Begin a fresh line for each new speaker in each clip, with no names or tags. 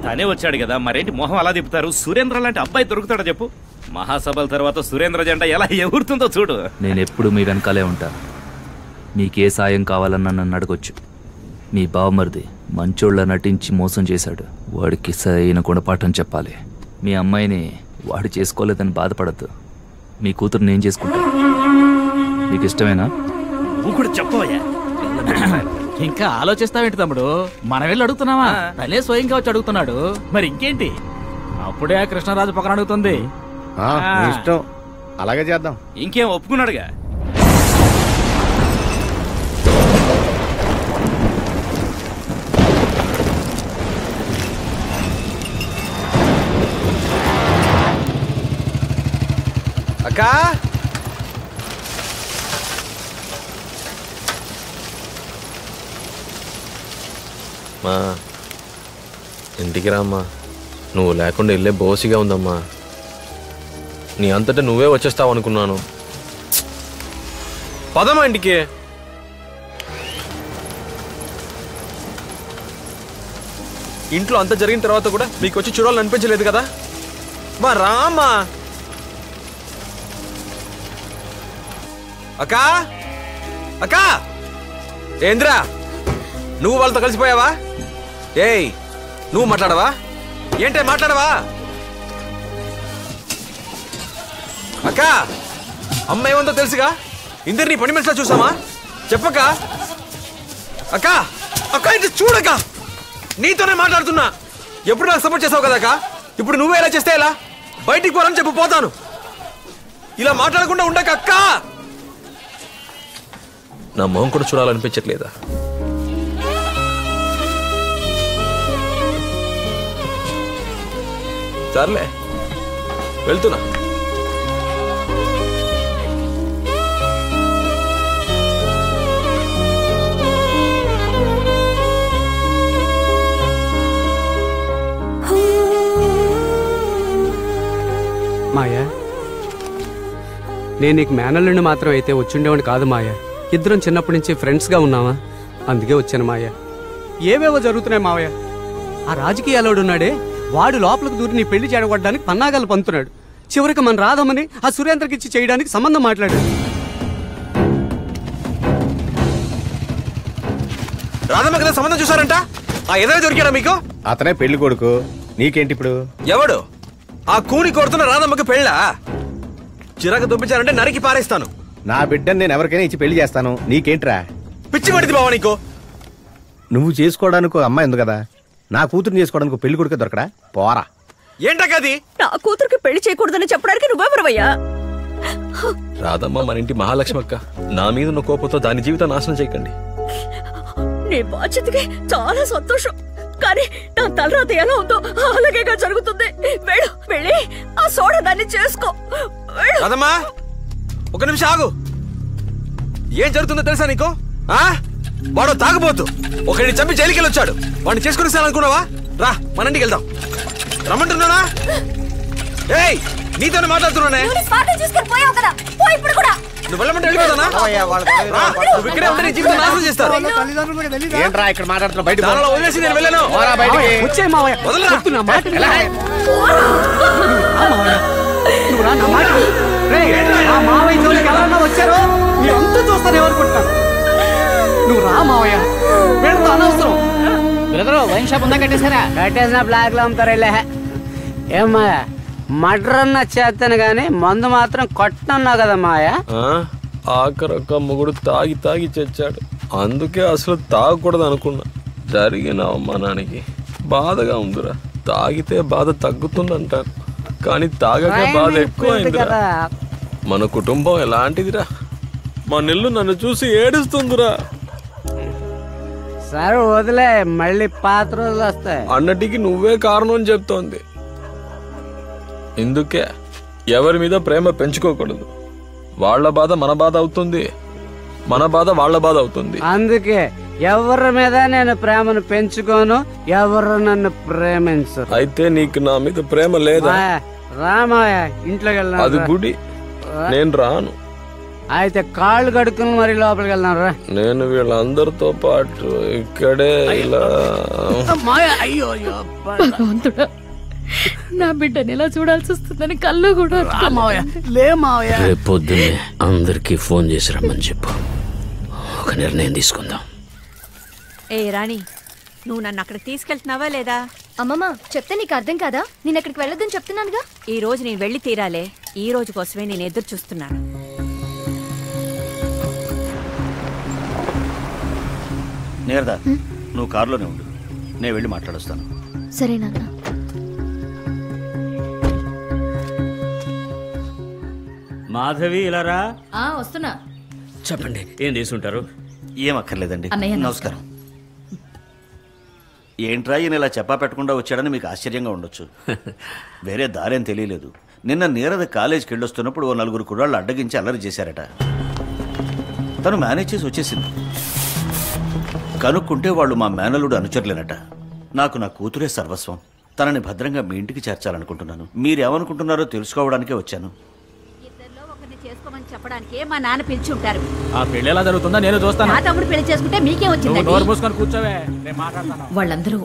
తనే వచ్చాడు కదా, మరేంటి మొహం అలా తిప్పుతారు? సురేంద్ర లాంటి అబ్బాయి దొరుకుతాడో చెప్పు. మహాసభల తర్వాత సురేంద్ర జెండా ఎలా ఎగురుతుందో చూడు.
నేను ఎప్పుడు మీ వెనకాలే ఉంటా. మీకే సాయం కావాలన్నా నన్ను అడగొచ్చు. మీ బావమరిది మంచోళ్ళ నటించి మోసం చేశాడు. వాడికి సరైన గుణపాఠం చెప్పాలి. మీ అమ్మాయిని వాడు చేసుకోలేదని బాధపడద్దు. మీ కూతురు నేను చేసుకుంటా. మీకు ఇష్టమేనా?
నువ్వు కూడా చెప్పవయ్యా.
ఇంకా ఆలోచిస్తావేంటి తమ్ముడు? మనం వెళ్ళి అడుగుతున్నావా? తనే స్వయంగా వచ్చి అడుగుతున్నాడు. మరి ఇంకేంటి? అప్పుడే కృష్ణరాజు పక్కన అడుగుతుంది.
ఇష్టం, అలాగే చేద్దాం.
ఇంకేం ఒప్పుకున్నాడుగా.
అక్కా, మా ఇంటికి రామ్మా. నువ్వు లేకుండా వెళ్ళే బోసిగా ఉందమ్మా. నీ అంతటా నువ్వే వచ్చేస్తావు అనుకున్నాను. పదమ్మా ఇంటికి. ఇంట్లో అంత జరిగిన తర్వాత కూడా మీకు వచ్చి చూడాలని అనిపించలేదు కదా? మా రామ్మా. అక్కా, అక్కా, ఏంద్రా నువ్వు వాళ్ళతో కలిసిపోయావా? ఏయ్, నువ్వు మాట్లాడవా? ఏంటే మాట్లాడవా? అక్కా, అమ్మ ఏమందో తెలుసుగా. ఇందరినీ పని మనిషిలా చూసామా? చెప్పక్క. అక్క, అక్క ఇది చూడక. నీతోనే మాట్లాడుతున్నా. ఎప్పుడు నాకు సపోర్ట్ చేసావు కదా అక్క. ఇప్పుడు నువ్వే ఎలా చేస్తే ఎలా? బయటికి పోరని చెప్పు, పోతాను. ఇలా మాట్లాడకుండా ఉండక అక్క. నా మొహం కూడా చూడాలనిపించట్లేదా? సర్లే, వెళ్తున్నా.
మాయా, నేను నీకు మేనల్లుండి మాత్రం అయితే వచ్చిండేవాడిని కాదు మాయా. ఇద్దరం చిన్నప్పటి నుంచి ఫ్రెండ్స్గా ఉన్నావా, అందుకే వచ్చాను మాయా. ఏవేవో జరుగుతున్నాయి మావయ్య. ఆ రాజకీయాలోడున్నాడే, వాడు లోపలికి దూరి నీ పెళ్లి చెడగొట్టడానికి పన్నాగాలు పంతున్నాడు. చివరికి మన రాధమ్మని ఆ సురేంద్రకి ఇచ్చి చేయడానికి సంబంధం మాట్లాడాడు.
రాధమ్మ కదా సంబంధం చూసారంట. ఆ ఎదవే దొరికాడా మీకు?
అతనే పెళ్లి కొడుకు. నీకేంటి ఇప్పుడు?
ఎవడు? ఆ కూని కొడుతున్న రాధమ్మకి పెళ్ళా? చిరాకు దొప్పించారంటే నరికి పారేస్తాను.
నా బిడ్డని నేను ఎవరికైనా ఇచ్చి పెళ్లి చేస్తాను. నీకేంట్రా?
పిచ్చి పడింది బావా నీకు.
నువ్వు చేసుకోవడానికి అమ్మాయి ఉంది కదా, నా కూతురుని చేసుకోవడానికి పెళ్లి కొడుకు దొరకడా? పోరా.
ఏంటది?
నా కూతురికి పెళ్లి చేయకూడదని చెప్పడానికి నువ్వెవరవయ్యా?
రాధమ్మ మన ఇంటి మహాలక్ష్మి అక్క. నా మీద ఉన్న కోపంతో దాని జీవితం నాశనం చేయకండి.
నీ బాధ్యతకి చాలా సంతోషం, కానీ నా తలరాత ఎలా ఉందో అలాగేగా జరుగుతుంది. వెళ్ళు, వెళ్ళి ఆ సోడా దాన్ని చేసుకో.
రాధమ్మా, ఒక నిమిషం ఆగు. ఏం జరుగుతుందో తెలుసా నీకు? వాడు తాగుబోతు ఒకరిని చంపి జైలుకి వెళ్ళొచ్చాడు. వాడిని చేసుకుని అనుకున్నావా? రా, మన ఇంటికి వెళ్దాం. రమ్మంటున్నానా? ఏయ్, నీతోనే మాట్లాడుతున్నానే. నువ్వు వెళ్ళమంటే వెళ్ళిపోతానా? నువ్వు ఇక్కడే ఉంటే నీ జీవితం నాశనం చేస్తారు.
ఏంట్రా ఇక్కడ మాట్లాడుతున్నా? బయట
వదిలేసి నేను వెళ్ళాను.
వచ్చారో అంతా చూస్తాను ఎవరుకుంటాను. నువ్వు రా మావయ్య, వీళ్ళతో అనవసరం.
వైన్ షాప్ ఉందా? కట్టేశారా?
కట్టేసిన బ్లాక్ లో అమ్ముతారు. ఏమ్మా, మర్డర్ అన్న చేస్తాను గాని మందు మాత్రం కొట్టన్నావు కదా మాయా.
ఆఖరొక్క మొగుడు తాగి తాగి చచ్చాడు. అందుకే అసలు తాగకూడదు అనుకున్నా. జరిగిన అవమానానికి బాధగా ఉందిరా. తాగితే బాధ తగ్గుతుందంటారు, కానీ తాగక బాధ ఎక్కువైందిరా. మన కుటుంబం ఎలాంటిదిరా? మా నిల్లు నన్ను చూసి ఏడుస్తుందిరా.
సరే వదిలే, మళ్ళీ పాత రోజులు వస్తాయి.
అన్నటికి నువ్వే కారణం అని చెప్తోంది. ఇందుకే ఎవరి మీద ప్రేమ పెంచుకోకూడదు. వాళ్ళ బాధ మన బాధ అవుతుంది, మన బాధ వాళ్ళ బాధ అవుతుంది.
అందుకే ఎవరి మీద నేను ప్రేమను పెంచుకోను, ఎవరు నన్ను ప్రేమించరు.
అయితే నీకు నా మీద ప్రేమ లేదా?
రామాయ, ఇంట్లోకి వెళ్ళా.
అది గుడి, నేను రాను.
అయితే కాళ్ళు కడుక్కుని మరి లోపలికి వెళ్దాం రా.
నేను వీళ్ళందరితో పాటు ఇక్కడే ఇలా
అయ్యో అయ్యో
భగవంతుడా, నా బిడ్డని ఎలా చూడాల్సి వస్తుందని కళ్ళు కూడా
లే మావయ్య.
రేపు పొద్దున్నే అందరికీ ఫోన్ చేసి రమ్మని చెప్పు. ఒక నిర్ణయం తీసుకుందాం.
ఏ రాణి, నువ్వు నన్ను అక్కడికి తీసుకెళ్తున్నావా లేదా?
అమ్మమ్మ చెప్తే నీకు అర్థం కాదా? నేను అక్కడికి వెళ్ళొద్దని చెప్తున్నానుగా.
ఈ రోజు నేను వెళ్ళి తీరాలే. ఈ రోజు కోసమే నేను ఎదురు చూస్తున్నాను.
నేరదా, నువ్వు కారులోనే ఉండు, నేను వెళ్ళి మాట్లాడొస్తాను.
సరే నాన్న.
మాధవి ఇలారా.
వస్తున్నా.
చెప్పండి, ఏం తీసుకుంటారు?
ఏం అక్కర్లేదండి.
అన్నయ్య,
నమస్కారం. ఏంట్రా ఈయన ఇలా చెప్పా పెట్టకుండా వచ్చాడని మీకు ఆశ్చర్యంగా ఉండొచ్చు. వేరే దారేం తెలియలేదు. నిన్న నీరద కాలేజీకి వెళ్ళొస్తున్నప్పుడు ఓ 4 కుర్రాళ్ళు అడ్డగించి అల్లరి చేశారట. తను మేనేజ్ చేసి వచ్చేసింది. కనుక్కుంటే వాళ్ళు మా మేనలుడు అనుచరులేనట. నాకు నా కూతురే సర్వస్వం. తనని భద్రంగా మీ ఇంటికి చేర్చాలనుకుంటున్నాను. మీరేమనుకుంటున్నారో తెలుసుకోవడానికే వచ్చాను.
ఇద్దరిలో ఒకరిని చేసుకోమని చెప్పడానికి మా నాన్న పిలిచి ఉంటారు.
ఆ పెళ్లి ఎలా జరుగుతుందో నేను చూస్తాను.
నా తమ్ముడు పెళ్లి చేసుకుంటే మీకే వచ్చింది.
నోరు మూసుకొని కూర్చోవే, నేను మాట్లాడతాను.
వాళ్ళందరూ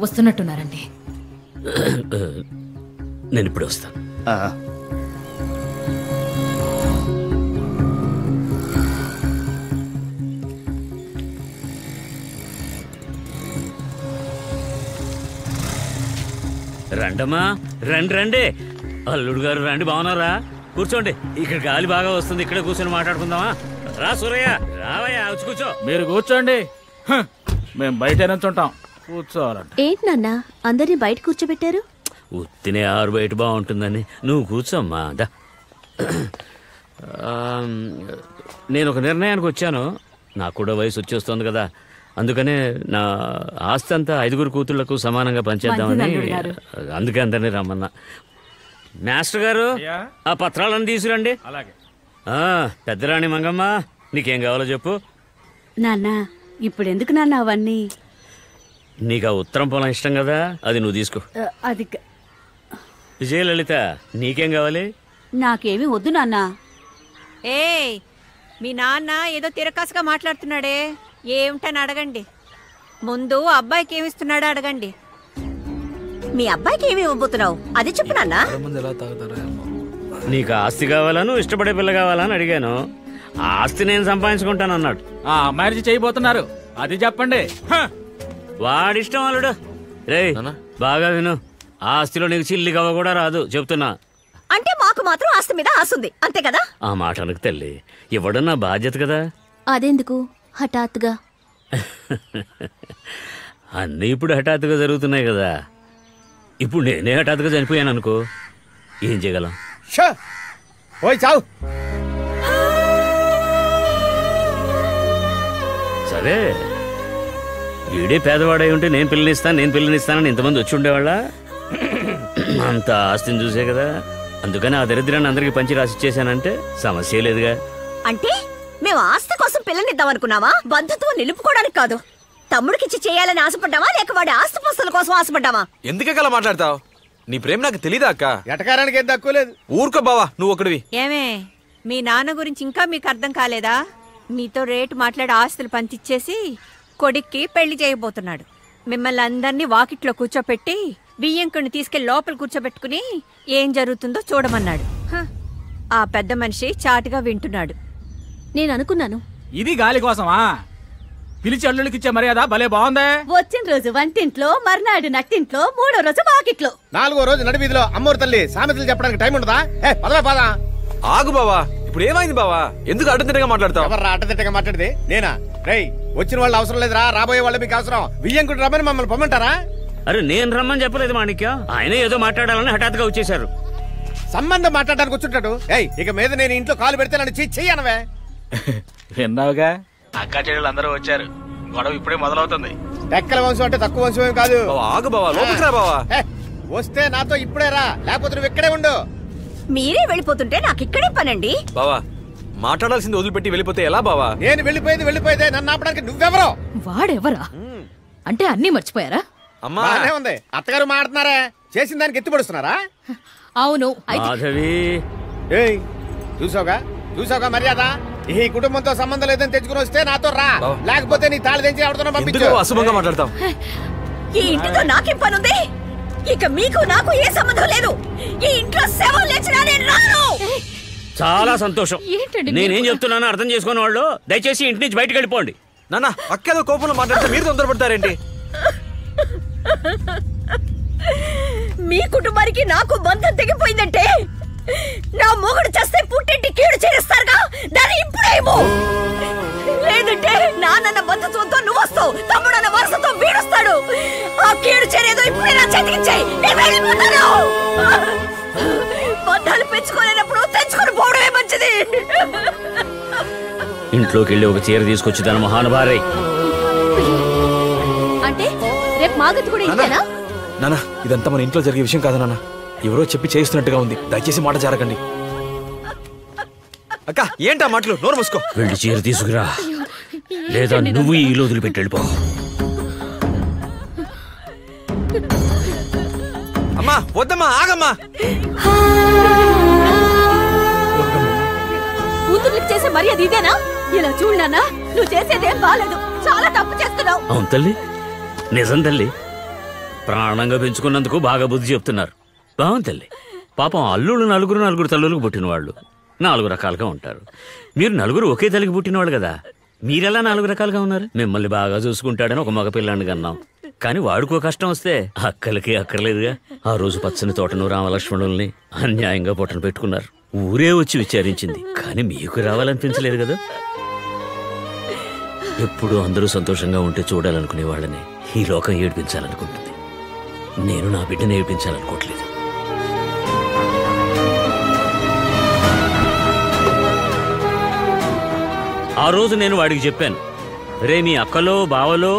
వస్తున్నట్టున్నారండి.
నేను ఇప్పుడు వస్తాను. రండమ్మా, రండి రండి. అల్లుడు గారు రండి, బాగున్నారా? కూర్చోండి, ఇక్కడ గాలి బాగా వస్తుంది. ఇక్కడే కూర్చొని మాట్లాడుకుందామా? రా సూరయ్య, రావయ్యా, వచ్చి కూర్చో.
మీరు కూర్చోండి, మేము బయట నుంచుంటాం. కూర్చోవాలంటే
ఏంటి నాన్న అందరినీ బయట కూర్చోబెట్టారు?
ఉత్తినే ఆరు బయట బాగుంటుందని. నువ్వు కూర్చోమ్మా. దా. నేను ఒక నిర్ణయానికి వచ్చాను. నాకు కూడా వయసు వచ్చేస్తుంది కదా, అందుకనే నా ఆస్తి అంతా 5 కూతుళ్లకు సమానంగా పంచేద్దామని. అందుకే అందరినీ రమ్మన్నా. మాస్టర్ గారు, ఆ పత్రాలను తీసుకురండి.
అలాగే.
పెద్దరాణి మంగమ్మ, నీకేం కావాలో చెప్పు.
నాన్న, ఇప్పుడు ఎందుకు నాన్న అవన్నీ?
నీకు ఆ ఉత్తరం పొలం ఇష్టం కదా, అది నువ్వు తీసుకో.
అది
విజయలలిత, నీకేం కావాలి?
నాకేమీ వద్దు నాన్న. ఏ మీ నాన్న ఏదో తిరకాసుగా మాట్లాడుతున్నాడే, ఏమిటని అడగండి. ముందు అబ్బాయికి ఏమిస్తున్నాడో అడగండి. మీ అబ్బాయికి ఏమి ఇవ్వబోతున్నావు అది చెప్పు నాన్న.
నీకు ఆస్తి కావాలా, నువ్వు ఇష్టపడే పిల్ల కావాలా అని అడిగాను. ఆ ఆస్తి నేను సంపాదించుకుంటాను అన్నాడు.
ఆ అమ్మాయి చేయబోతున్నారు, అది చెప్పండి.
వాడిష్టం అల్లుడు. రే బాగా విను, ఆ ఆస్తిలో నీకు చిల్లి కవ్వ కూడా రాదు, చెప్తున్నా.
అంటే మాకు మాత్రం ఆస్తి మీద ఆశ ఉంది, అంతే కదా?
ఆ మాట అనకు తల్లి, ఇవ్వడం నా బాధ్యత కదా.
అదెందుకు హఠాత్తుగా?
అన్నీ ఇప్పుడు హఠాత్తుగా జరుగుతున్నాయి కదా. ఇప్పుడు నేనే హఠాత్తుగా చనిపోయాను అనుకో, ఏం చేయగలం?
చావు.
సరే, వీడే పేదవాడై ఉంటే నేను పిల్లనిస్తానని ఇంతమంది వచ్చి ఉండేవాళ్ళ. అంత ఆస్తిని చూసే కదా, అందుకని ఆ దరిద్రాన్ని అందరికి పంచి రాసిచ్చేసానంటే సమస్య లేదుగా.
అంటే మేము ఆస్తి కోసం పిల్లనిద్దాం అనుకున్నావా? బంధుత్వం నిలుపుకోవడానికి కాదు. తమ్ముడికిచ్చి చేయాలని ఆశపడ్డావా, లేక వాడి ఆస్తి పస్తుల కోసం ఆశపడ్డావా?
ఎందుకే అలా మాట్లాడతావు? నీ ప్రేమ నాకు తెలీదా అక్క?
ఎటకారానికి ఏం తక్కువ లేదు.
ఊరుకో బావా, నువ్వు ఒకటివి.
ఏమే, మీ నాన్న గురించి ఇంకా మీకు అర్థం కాలేదా? మీతో రేటు మాట్లాడి ఆస్తులు పంచిచ్చేసి కొడుక్కి పెళ్లి చేయబోతున్నాడు. మిమ్మల్ని అందరినీ వాకిట్లో కూర్చోపెట్టి బియ్యంకుని తీసుకెళ్లి లోపల కూర్చోబెట్టుకుని ఏం జరుగుతుందో చూడమన్నాడు. ఆ పెద్ద మనిషి చాటుగా వింటున్నాడు.
నేను అనుకున్నాను
ఇది గాలి కోసమా? పిలిచి అల్లుడికి ఇచ్చే మర్యాద భలే బాగుందే.
వచ్చిన రోజు వంటింట్లో, మర్నాడు నట్టింట్లో, 3వ రోజు వాకిట్లో,
4వ రోజు నడివీధిలో అమ్మోరు తల్లి సామెతలు చెప్పడానికి టైం ఉండదా? పదవా.
ఆగు బావా, ఇప్పుడు ఏమైంది బావా? ఎందుకు అడ్డదిడ్డంగా మాట్లాడతావు?
ఎవరు అడ్డదిడ్డంగా మాట్లాడితే నేనా? రేయ్, వచ్చిన వాళ్ళు అవసరం లేదురా, రాబోయే వాళ్ళు మీకు అవసరం. వియ్యంకుడు రమ్మని మమ్మల్ని పొమ్మంటారా?
అరే నేను రమ్మని చెప్పలేదు మాణిక్యం, ఆయన ఏదో మాట్లాడాలని హఠాత్తుగా వచ్చేశారు.
సంబంధం మాట్లాడడానికి వచ్చుంటాడు. ఇక మీద నేను ఇంట్లో కాలు పెడితే నన్ను చెయ్యనవే.
విన్నావుగా, అక్క చెల్లెలు అందరూ వచ్చారు, గొడవ ఇప్పుడే మొదలవుతుంది.
టెక్కల వంశం అంటే తక్కువ వంశం ఏం కాదు.
ఆగు బావా, లోపలికి రా బావా.
వస్తే నాతో ఇప్పుడే రా, లేకపోతే నువ్వు ఇక్కడే ఉండు.
మీరే వెళ్ళిపోతుంటే నాకు ఇక్కడే పనండి.
బావా, మాట్లాడాల్సింది వదిలిపెట్టి వెళ్ళిపోతే ఎలా బావా?
నేను వెళ్ళిపోయేదే, నన్ను ఆపడానికి నువ్వెవరో?
వాడెవరా అంటే అన్నీ మర్చిపోయారా?
అమ్మా
ఉంది, అత్తగారు మాట్లాడుతున్నారా? చేసిన దానికి ఎత్తుపడుస్తున్నారా?
అవును.
మాధవి,
చూసావుగా మర్యాద. ఈ కుటుంబంతో సంబంధం లేదని తెచ్చుకుని వస్తే నాతో రా, లేకపోతే నీ తాళి తెంచి ఎవరితోనో పంపించు.
అశుభంగా మాట్లాడతాం.
ఈ ఇంటితో నాకేం పనుంది? ఇక మీకు నాకు ఏ సంబంధం లేదు. ఈ ఇంట్లో శవం లేచినా నేను రాను.
చాలా సంతోషం. నేనేం చెప్తున్నానో అర్థం చేసుకున్న వాళ్ళు దయచేసి ఇంటి నుంచి బయటకు వెళ్ళిపోండి.
నాన్న అక్కేదో కోపంలో మాట్లాడితే మీరు తొందరపడతారేంటి?
మీ కుటుంబానికి నాకు బంధం తెగిపోయిందంటే నా మొగుడు చేస్తే పుట్టింటి కీడు చేస్తారుగా, దాన్ని ఇప్పుడేమో. లేదంటే నాన్న బంధుత్వంతో నువ్వు వస్తావు, తమ్ముడన్న వరుసతో వీడొస్తాడు. ఆ కీడు చేరేదో ఇప్పుడే నా చేతికిచ్చాయి. నేను వెళ్ళిపోతాను. బంధాలు పెంచుకోలేనప్పుడు తెంచుకొని పోవడమే మంచిది.
ఇంట్లోకి వెళ్ళి ఒక చీర తీసుకొచ్చి తన మహానుభారై.
అంటే రేపు మాగతి కూడా ఇంతేనా?
నాన్న ఇదంతా మన ఇంట్లో జరిగే విషయం కాదు నాన్న, ఎవరో చెప్పి చేయిస్తున్నట్టుగా ఉంది. దయచేసి మాట జారకండి. అక్క ఏంటా మాటలు? నోరు మూసుకో.
వెళ్ళి చీర తీసుకురా, లేదా నువ్వు ఈ ఇల్లు వదిలిపెట్టి వెళ్ళిపో.
అమ్మా వద్దమ్మా, ఆగమ్మా.
కూతుర్లకు చేసే మర్యాద ఇదేనా? ఇలా చూడు నాన్న, నువ్వు చేసేదేం బాలేదు, చాలా తప్పు చేస్తున్నావు.
అవును తల్లి, నిజం తల్లి. ప్రాణంగా పెంచుకున్నందుకు బాగా బుద్ధి చెప్తున్నారు. బాగుంది తల్లి. పాపం అల్లుళ్ళు నలుగురు తల్లులకు పుట్టిన వాళ్ళు 4 రకాలుగా ఉంటారు. మీరు నలుగురు ఒకే తల్లికి పుట్టినవాళ్ళు కదా, మీరెలా 4 రకాలుగా ఉన్నారు? మిమ్మల్ని బాగా చూసుకుంటాడని ఒక మగపిల్లాన్ని కన్నాం, కానీ వాడుకో కష్టం వస్తే అక్కలకి అక్కర్లేదుగా. ఆ రోజు పచ్చని తోటను రామలక్ష్మణుల్ని అన్యాయంగా పొట్టను పెట్టుకున్నారు. ఊరే వచ్చి విచారించింది, కానీ మీకు రావాలనిపించలేదు కదా. ఎప్పుడు అందరూ సంతోషంగా ఉంటే చూడాలనుకునే వాళ్ళని ఈ లోకం ఏడిపించాలనుకుంటుంది. నేను నా బిడ్డను ఏడిపించాలనుకోవట్లేదు. ఆ రోజు నేను వాడికి చెప్పాను, రే మీ అక్కలో బావలో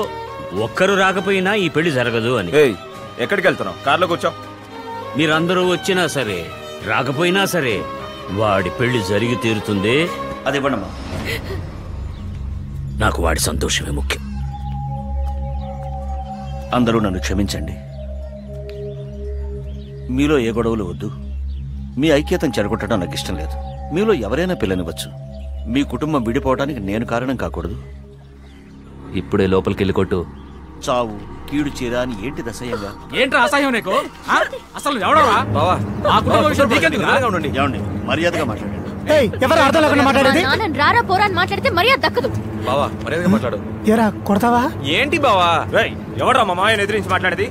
ఒక్కరు రాకపోయినా ఈ పెళ్లి జరగదు అని.
ఎక్కడికి వెళ్తున్నావు? కార్లో కూర్చో.
మీరందరూ వచ్చినా సరే రాకపోయినా సరే వాడి పెళ్లి జరిగి తీరుతుంది.
అది ఇవ్వండమ్మా.
నాకు వాడి సంతోషమే ముఖ్యం.
అందరూ నన్ను క్షమించండి. మీలో ఏ గొడవలు వద్దు. మీ ఐక్యతను చెడగొట్టడం నాకు ఇష్టం లేదు. మీలో ఎవరైనా పిల్లనివ్వచ్చు. మీ కుటుంబం విడిపోవడానికి నేను కారణం కాకూడదు.
ఇప్పుడే లోపలికి వెళ్ళి కొట్టు.
చావు కీడు చీర అని ఏంటి దశయంగా?
ఏంట్రా అసహ్యం నీకు? అసలు ఎవడరా
బావా?
ఆ కుటుంబ విషయం నీకెందుకురా?
ఉండండి.
ఏమండి, మర్యాదగా మాట్లాడండి.
ఎవరు అర్థం లేకుండా మాట్లాడేది?
నాన్న రారా పోరా అని మాట్లాడితే మర్యాద దక్కదు.
బావా మర్యాదగా మాట్లాడు.
ఏరా కొడతావా?
ఏంటి బావా? ఎవడ్రా మా మాయని ఎదిరించి మాట్లాడేది?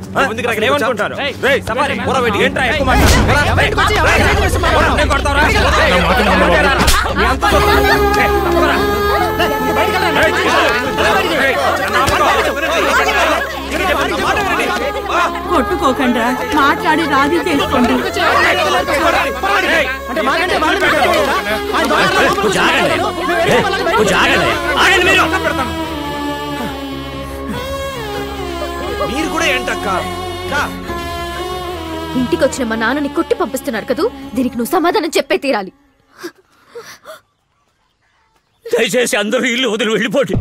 ఏమనుకుంటారు? ఏంట్రా ఎక్కువ
కొట్టుకోకండి, మాట్లాడి రాజీ చేసుకోండి.
మీరు కూడా ఏంటక్క?
ఇంటికి వచ్చిన మా నాన్నని కొట్టి పంపిస్తున్నారు కదూ, దీనికి నువ్వు సమాధానం చెప్పే తీరాలి.
దయచేసి అందరూ ఇల్లు వదిలి వెళ్ళిపోండి.